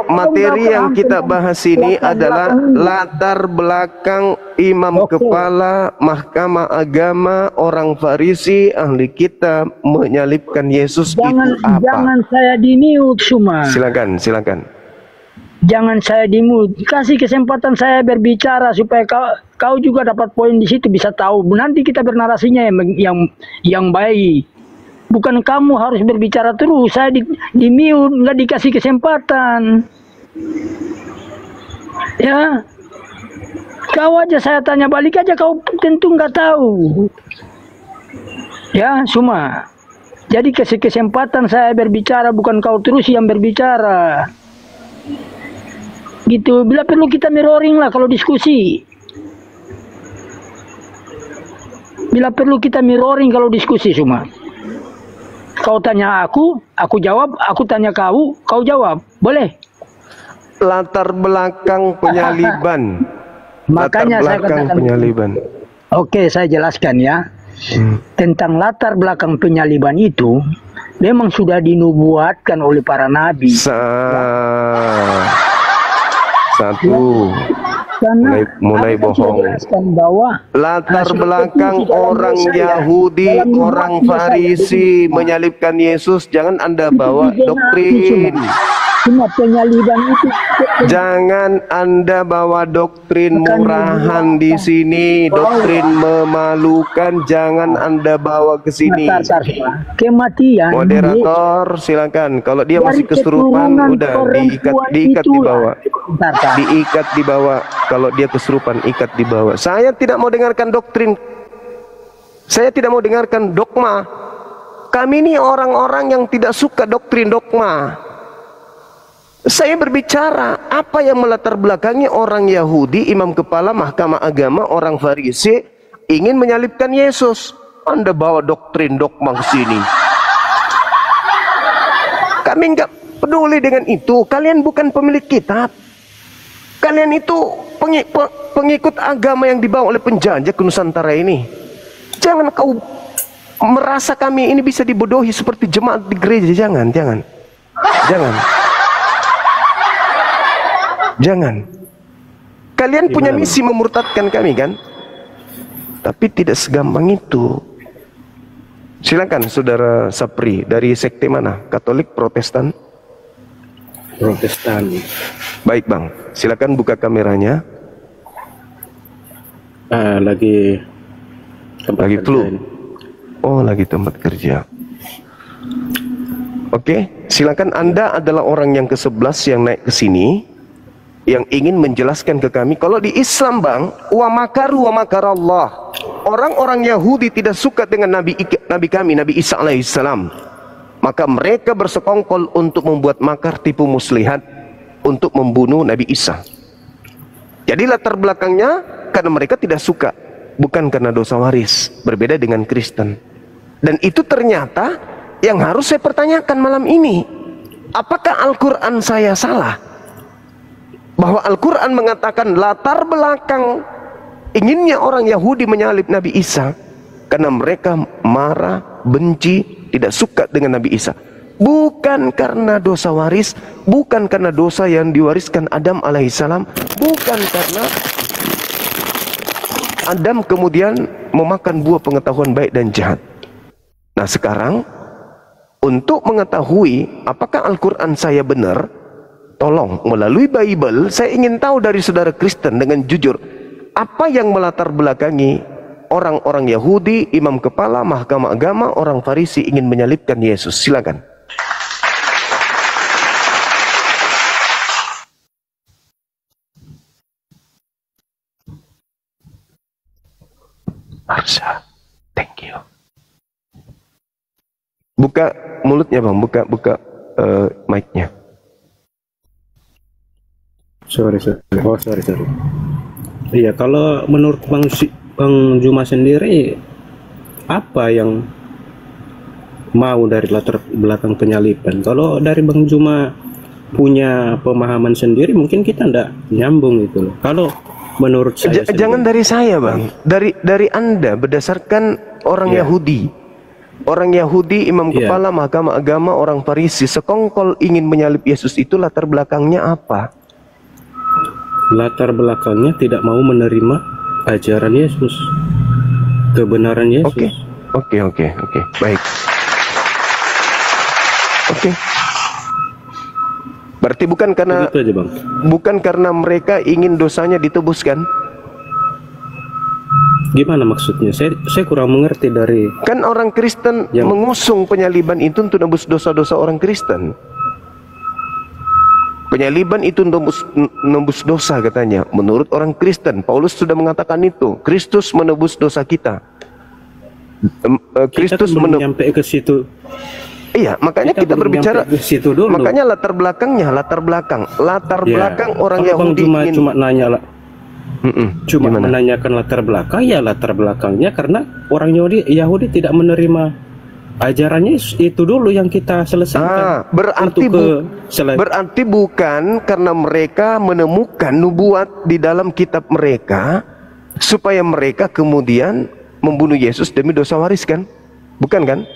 Materi yang kita bahas ini adalah latar belakang imam kepala mahkamah agama, orang Farisi, ahli kitab menyalibkan Yesus itu apa? Jangan saya di-mute semua. Silakan. Jangan saya dimut, kasih kesempatan saya berbicara supaya kau juga dapat poin di situ, bisa tahu. Nanti kita bernarasinya yang baik. Bukan kamu harus berbicara terus, saya di mute, nggak dikasih kesempatan. Ya, kau aja saya tanya balik aja, kau tentu nggak tahu. Ya, semua. Jadi kasih kesempatan saya berbicara, bukan kau terus yang berbicara. Gitu, bila perlu kita mirroring lah kalau diskusi. Bila perlu kita mirroring kalau diskusi semua. Kau tanya aku jawab, aku tanya kau jawab. Boleh? Latar belakang penyaliban. Makanya saya katakan penyaliban. Oke, saya jelaskan ya. Tentang latar belakang penyaliban itu memang sudah dinubuatkan oleh para nabi. Satu, mulai bohong. Latar belakang orang Yahudi, orang Farisi menyalibkan Yesus, jangan Anda bawa doktrin. Jangan Anda bawa doktrin murahan di sini, doktrin memalukan, jangan Anda bawa ke sini. Kematian. Moderator, silakan. Kalau dia masih kesurupan, udah diikat di bawah. Diikat di bawah. Kalau dia kesurupan, ikat di bawah. Saya tidak mau dengarkan doktrin. Saya tidak mau dengarkan dogma. Kami ini orang-orang yang tidak suka doktrin dogma. Saya berbicara apa yang melatar belakangi orang Yahudi, imam kepala mahkamah agama, orang Farisi ingin menyalibkan Yesus. Anda bawa doktrin dogma ke sini. Kami nggak peduli dengan itu. Kalian bukan pemilik kitab. Kalian itu pengikut agama yang dibawa oleh penjajah ke Nusantara ini. Jangan kau merasa kami ini bisa dibodohi seperti jemaat di gereja. Jangan. Kalian punya misi memurtadkan kami kan? Tapi tidak segampang itu. Silakan saudara Sapri, dari sekte mana? Katolik, Protestan? Protestan. Baik bang, silakan buka kameranya. Lagi flu. Oh, lagi tempat kerja. Oke, silakan. Anda adalah orang yang ke-11 yang naik ke sini, yang ingin menjelaskan ke kami. Kalau di Islam, Bang, wa makaru wa makarallah. Orang-orang Yahudi tidak suka dengan Nabi kami, Nabi Isa alaihissalam. Maka mereka bersekongkol untuk membuat makar tipu muslihat untuk membunuh Nabi Isa. Jadi latar belakangnya karena mereka tidak suka, bukan karena dosa waris. Berbeda dengan Kristen. Dan itu ternyata yang harus saya pertanyakan malam ini. Apakah Al-Quran saya salah? Bahwa Al-Quran mengatakan latar belakang inginnya orang Yahudi menyalib Nabi Isa karena mereka marah, benci, tidak suka dengan Nabi Isa. Bukan karena dosa waris, bukan karena dosa yang diwariskan Adam alaihissalam, bukan karena Adam kemudian memakan buah pengetahuan baik dan jahat. Nah sekarang, untuk mengetahui apakah Al-Quran saya benar, tolong melalui Bible, saya ingin tahu dari saudara Kristen dengan jujur, apa yang melatar belakangi orang-orang Yahudi, imam kepala, mahkamah agama, orang Farisi ingin menyalibkan Yesus? Silakan. Marsha, thank you. Buka mulutnya, Bang, buka mic-nya. Sorry. Iya, kalau menurut Bang Juma sendiri, apa yang mau dari latar belakang penyaliban? Kalau dari Bang Juma punya pemahaman sendiri, mungkin kita ndak nyambung itu loh. Kalau menurut saya jangan dari saya, Bang, dari Anda berdasarkan orang Yahudi. Orang Yahudi, imam kepala, mahkamah agama, orang Farisi sekongkol ingin menyalib Yesus, itu latar belakangnya apa? Latar belakangnya tidak mau menerima ajaran Yesus, kebenaran Yesus. Oke, baik. Oke. Berarti bukan karena aja, Bang. Bukan karena mereka ingin dosanya ditebuskan. Gimana maksudnya? Saya kurang mengerti dari. Kan orang Kristen mengusung penyaliban itu untuk nebus dosa-dosa orang Kristen. Penyaliban itu menebus dosa katanya. Menurut orang Kristen, Paulus sudah mengatakan itu. Kristus menebus dosa kita. Kristus sampai ke situ. Iya, makanya kita berbicara ke situ dulu. Makanya latar belakang orang Yahudi cuma nanya lah. Cuma menanyakan latar belakang, ya latar belakangnya karena orang Yahudi tidak menerima ajarannya itu dulu yang kita selesaikan. Berarti bukan karena mereka menemukan nubuat di dalam kitab mereka supaya mereka kemudian membunuh Yesus demi dosa waris, kan? Bukan kan?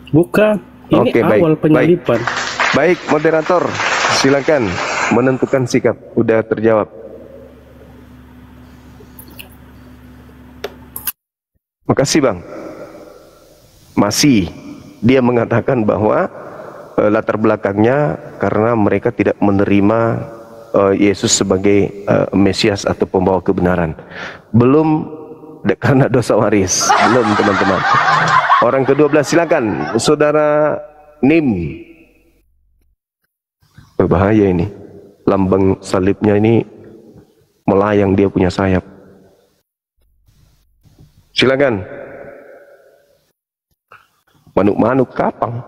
Bukan. Ini awal penyaliban. Baik, moderator, silakan menentukan sikap. Udah terjawab. Makasih, Bang. Masih dia mengatakan bahwa latar belakangnya karena mereka tidak menerima Yesus sebagai Mesias atau pembawa kebenaran. Belum karena dosa waris. Belum, teman-teman. Orang ke-12, silakan, Saudara Nim. Berbahaya ini. Lambang salibnya ini melayang, dia punya sayap. Silakan. Manuk-manuk kapang.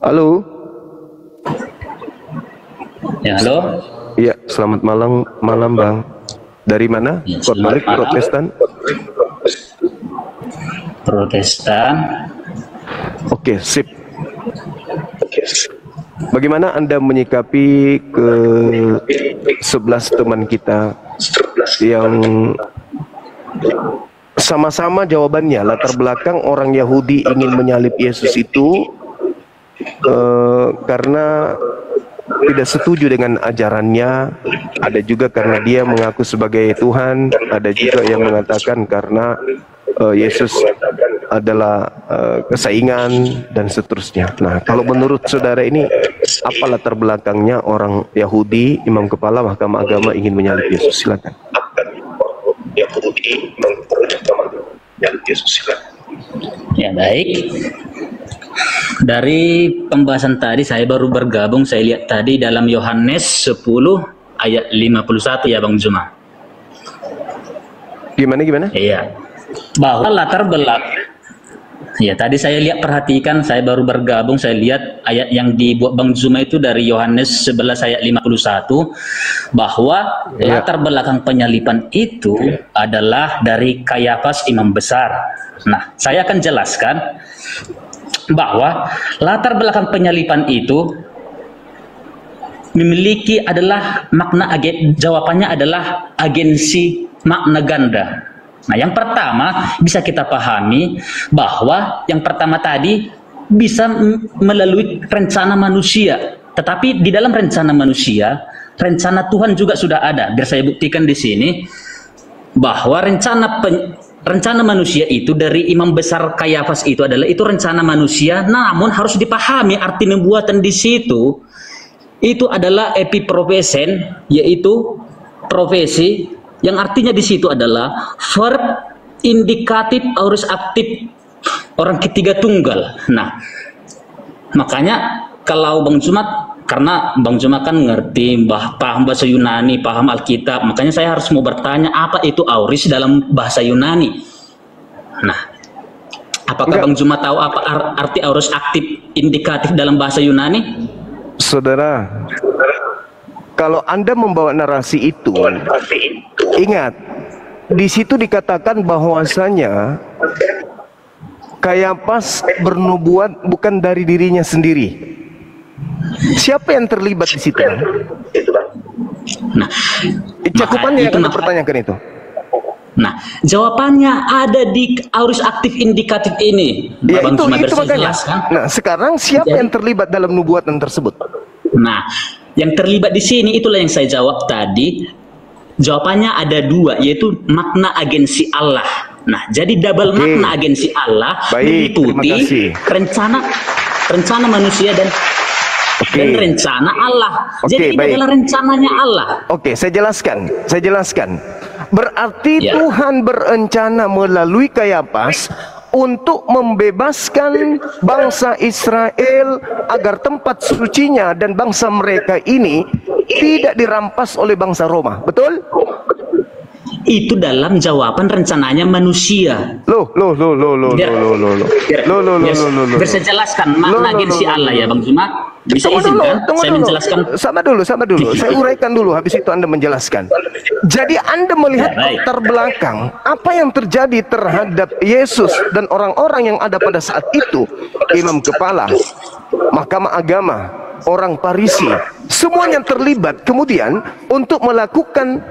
Halo. Ya, halo. Iya, selamat malam, Bang. Dari mana? Katolik, Protestan? Protestan. Oke, sip. Bagaimana Anda menyikapi ke 11 teman kita yang sama-sama jawabannya latar belakang orang Yahudi ingin menyalib Yesus itu karena tidak setuju dengan ajarannya, ada juga karena dia mengaku sebagai Tuhan, ada juga yang mengatakan karena Yesus adalah kesaingan dan seterusnya. Nah, kalau menurut saudara ini apa latar belakangnya orang Yahudi, imam kepala, mahkamah agama ingin menyalib Yesus? Silakan. Ya baik. Dari pembahasan tadi saya baru bergabung, saya lihat tadi dalam Yohanes 10 ayat 51 ya Bang Juma. Gimana? Iya. Bahwa latar belakang. Ya tadi saya lihat, perhatikan, saya baru bergabung, saya lihat ayat yang dibuat Bang Zuma itu dari Yohanes 11 ayat 51 bahwa latar belakang penyaliban itu adalah dari Kayafas imam besar. Nah, saya akan jelaskan bahwa latar belakang penyaliban itu memiliki adalah makna jawabannya adalah agensi makna ganda. Nah, yang pertama bisa kita pahami bahwa yang pertama tadi bisa melalui rencana manusia. Tetapi di dalam rencana manusia, rencana Tuhan juga sudah ada. Biar saya buktikan di sini bahwa rencana manusia itu dari imam besar Kayafas itu adalah itu rencana manusia, namun harus dipahami arti nubuatan di situ itu adalah epiprofesen, yaitu profesi yang artinya di situ adalah verb indikatif aorist aktif orang ketiga tunggal. Nah, makanya kalau Bang Jumat, karena Bang Jumat kan ngerti paham bahasa Yunani, paham Alkitab, makanya saya harus mau bertanya apa itu aorist dalam bahasa Yunani. Nah, apakah Bang Jumat tahu apa arti aorist aktif indikatif dalam bahasa Yunani? Saudara, kalau Anda membawa narasi itu, ingat, di situ dikatakan bahwasanya Kayafas bernubuat bukan dari dirinya sendiri. Siapa yang terlibat di situ? Nah, cakupannya yang akan dipertanyakan itu. Nah, jawabannya ada di aorist aktif indikatif ini. Ya, itu makanya. Nah, sekarang siapa yang terlibat dalam nubuatan tersebut? Nah, yang terlibat di sini itulah yang saya jawab tadi. Jawabannya ada dua, yaitu makna agensi Allah. Nah, jadi double makna agensi Allah meliputi rencana manusia dan rencana Allah. Jadi itu adalah rencananya Allah. Saya jelaskan. Berarti Tuhan berencana melalui Kayafas untuk membebaskan bangsa Israel agar tempat sucinya dan bangsa mereka ini tidak dirampas oleh bangsa Roma. Betul? Itu dalam jawaban rencananya manusia. Biar saya jelaskan makna agensi Allah ya Bang Zuma. Bisa izinkan saya menjelaskan? Sama dulu. Saya uraikan dulu, habis itu Anda menjelaskan. Jadi Anda melihat latar belakang apa yang terjadi terhadap Yesus dan orang-orang yang ada pada saat itu, imam kepala, mahkamah agama, orang Farisi, semuanya terlibat kemudian untuk melakukan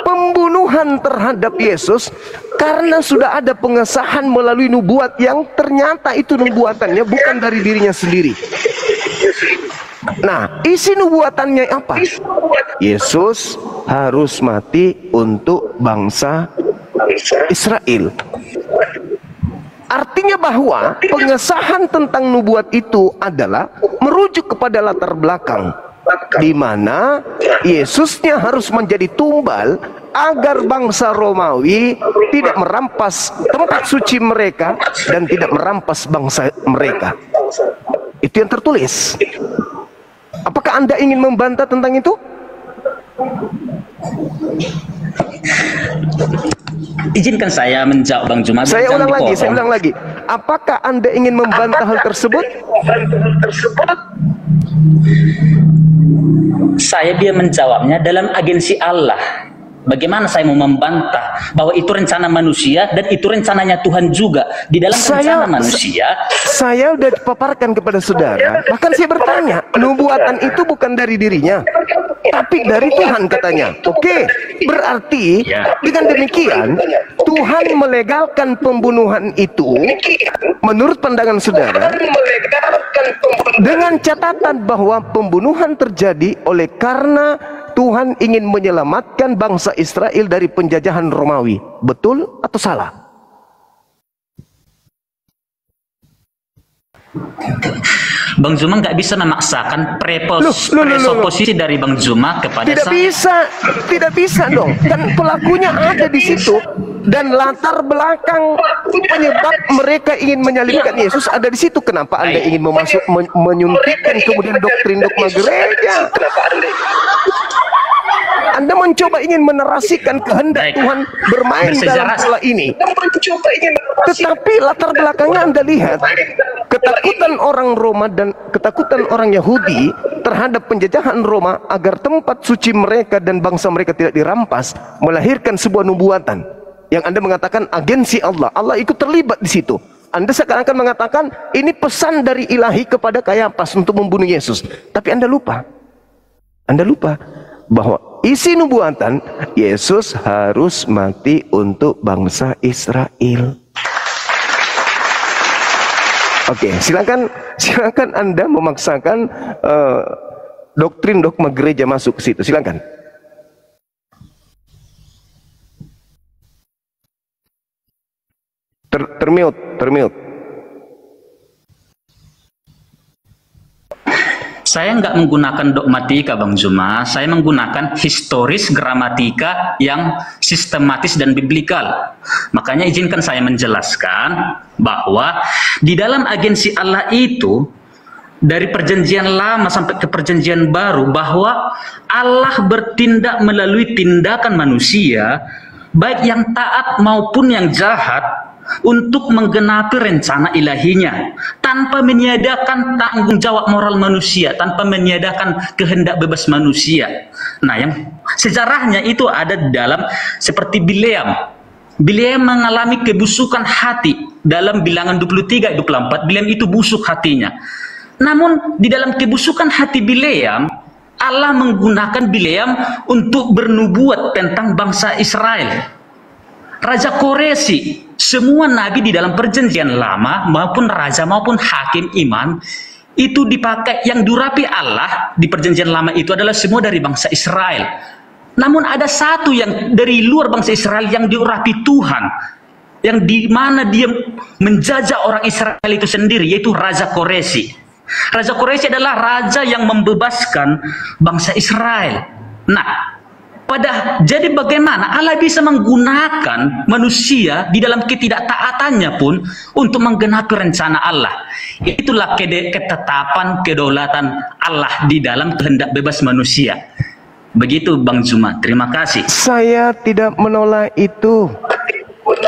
pembunuhan terhadap Yesus karena sudah ada pengesahan melalui nubuat yang ternyata itu nubuatannya bukan dari dirinya sendiri. Nah, isi nubuatannya apa? Yesus harus mati untuk bangsa Israel. Artinya bahwa pengesahan tentang nubuat itu adalah merujuk kepada latar belakang di mana Yesusnya harus menjadi tumbal agar bangsa Romawi tidak merampas tempat suci mereka dan tidak merampas bangsa mereka. Itu yang tertulis. Apakah Anda ingin membantah tentang itu? Izinkan saya menjawab Bang Juma. Saya ulang lagi. Apakah Anda ingin membantah hal tersebut? Saya biar menjawabnya dalam agensi Allah. Bagaimana saya mau membantah bahwa itu rencana manusia dan itu rencananya Tuhan juga di dalam rencana manusia? Saya sudah dipaparkan kepada saudara. Bahkan saya bertanya, nubuatan itu bukan dari dirinya, tapi dari Tuhan katanya. Oke, berarti dengan demikian Tuhan melegalkan pembunuhan itu menurut pandangan saudara dengan catatan bahwa pembunuhan terjadi oleh karena Tuhan ingin menyelamatkan bangsa Israel dari penjajahan Romawi. Betul atau salah? Bang Zuma nggak bisa memaksakan preposisi dari Bang Zuma kepada tidak bisa dong. Kan pelakunya ada di situ dan latar belakang penyebab mereka ingin menyalibkan Yesus ada di situ. Kenapa Anda ingin menyuntikkan kemudian doktrin dogma gereja? Anda mencoba ingin menarasikan kehendak Tuhan bermain dalam pola ini. Tetapi latar belakangnya Anda lihat, ketakutan orang Roma dan ketakutan orang Yahudi terhadap penjajahan Roma agar tempat suci mereka dan bangsa mereka tidak dirampas, melahirkan sebuah nubuatan yang Anda mengatakan agensi Allah. Allah ikut terlibat di situ. Anda sekarang akan mengatakan ini pesan dari ilahi kepada Kayafas untuk membunuh Yesus. Tapi Anda lupa bahwa isi nubuatan Yesus harus mati untuk bangsa Israel. Oke, silakan Anda memaksakan doktrin dogma gereja masuk ke situ. Silakan. Termute. Saya nggak menggunakan dogmatika, Bang Zuma. Saya menggunakan historis gramatika yang sistematis dan biblikal. Makanya izinkan saya menjelaskan bahwa di dalam agensi Allah itu, dari perjanjian lama sampai ke perjanjian baru, bahwa Allah bertindak melalui tindakan manusia, baik yang taat maupun yang jahat, untuk menggenapi rencana ilahinya tanpa meniadakan tanggung jawab moral manusia, tanpa meniadakan kehendak bebas manusia. Nah, yang sejarahnya itu ada dalam seperti Bileam. Bileam mengalami kebusukan hati dalam Bilangan 23-24. Bileam itu busuk hatinya. Namun di dalam kebusukan hati Bileam, Allah menggunakan Bileam untuk bernubuat tentang bangsa Israel. Raja Koresi, semua nabi di dalam perjanjian lama maupun raja maupun hakim iman itu dipakai, yang diurapi Allah di perjanjian lama itu adalah semua dari bangsa Israel. Namun ada satu yang dari luar bangsa Israel yang diurapi Tuhan, yang di mana dia menjajah orang Israel itu sendiri, yaitu Raja Koresi. Raja Koresi adalah raja yang membebaskan bangsa Israel. Nah, jadi bagaimana Allah bisa menggunakan manusia di dalam ketidaktaatannya pun untuk menggenapi rencana Allah? Itulah ketetapan kedaulatan Allah di dalam kehendak bebas manusia. Begitu Bang Zuma, terima kasih. Saya tidak menolak itu.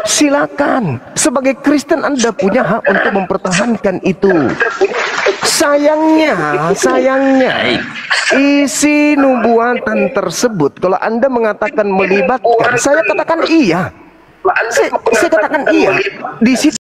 Silakan, sebagai Kristen Anda punya hak untuk mempertahankan itu. Sayangnya isi nubuatan tersebut, kalau Anda mengatakan melibatkan, saya katakan iya. Saya katakan iya. Di situ